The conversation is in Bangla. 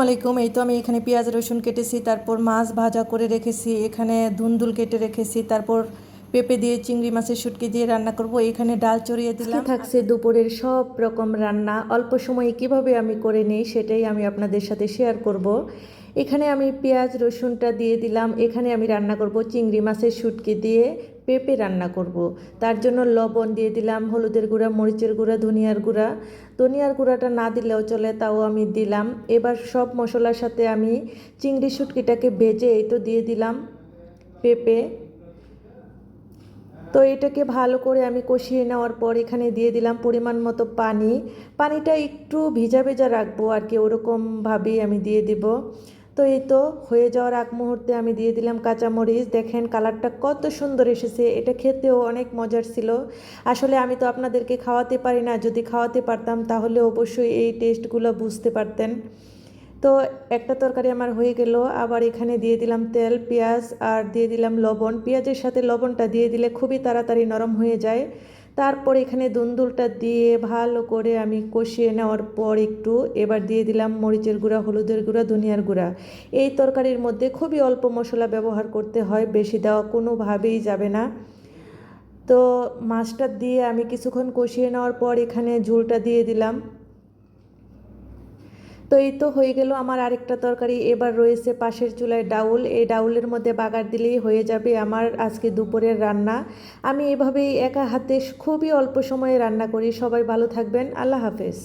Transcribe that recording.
আলাইকুম। এই তো আমি এখানে পেঁয়াজ রসুন কেটেছি, তারপর মাছ ভাজা করে রেখেছি, এখানে ধুন্দুল কেটে রেখেছি, তারপর পেঁপে দিয়ে চিংড়ি মাছের শুটকি দিয়ে রান্না করব। এখানে ডাল চড়িয়ে দিলাম। থাকছে দুপুরের সব রকম রান্না, অল্প সময়ে কিভাবে আমি করে নিই সেটাই আমি আপনাদের সাথে শেয়ার করব। এখানে আমি পেঁয়াজ রসুনটা দিয়ে দিলাম। এখানে আমি রান্না করব চিংড়ি মাছের শুটকি দিয়ে পেঁপে রান্না করব। তার জন্য লবণ দিয়ে দিলাম, হলুদের গুঁড়া, মরিচের গুঁড়া, ধনিয়ার গুঁড়াটা না দিলেও চলে, তাও আমি দিলাম। এবার সব মশলার সাথে আমি চিংড়ি শুটকিটাকে ভেজে এই তো দিয়ে দিলাম পেঁপে। তো এটাকে ভালো করে আমি কষিয়ে নেওয়ার পর এখানে দিয়ে দিলাম পরিমাণ মতো পানি। পানিটা একটু ভিজা ভেজা রাখবো আর কি, ওরকমভাবেই আমি দিয়ে দিব। তো এই তো হয়ে যাওয়ার আগ মুহূর্তে আমি দিয়ে দিলাম কাঁচামরিচ। দেখেন কালারটা কত সুন্দর এসেছে, এটা খেতেও অনেক মজার ছিল। আসলে আমি তো আপনাদেরকে খাওয়াতে পারি না, যদি খাওয়াতে পারতাম তাহলে অবশ্যই এই টেস্টগুলো বুঝতে পারতেন। তো একটা তরকারি আমার হয়ে গেল। আবার এখানে দিয়ে দিলাম তেল, পেঁয়াজ আর দিয়ে দিলাম লবণ। পেঁয়াজের সাথে লবণটা দিয়ে দিলে খুবই তাড়াতাড়ি নরম হয়ে যায়। তারপর এখানে দুন্দুলটা দিয়ে ভালো করে আমি কষিয়ে নেওয়ার পর একটু এবার দিয়ে দিলাম মরিচের গুঁড়া, হলুদের গুঁড়া, ধনিয়ার গুঁড়া। এই তরকারির মধ্যে খুবই অল্প মশলা ব্যবহার করতে হয়, বেশি দেওয়া কোনোভাবেই যাবে না। তো মাছটা দিয়ে আমি কিছুক্ষণ কষিয়ে নেওয়ার পর এখানে ঝোলটা দিয়ে দিলাম। তো এই তো হয়ে গেল আমার আরেকটা তরকারি। এবার রয়েছে পাশের চুলায় ডাউল, এই ডাউলের মধ্যে বাগার দিলেই হয়ে যাবে আমার আজকে দুপুরের রান্না। আমি এভাবেই একা হাতে খুবই অল্প সময়ে রান্না করি। সবাই ভালো থাকবেন, আল্লাহ হাফেজ।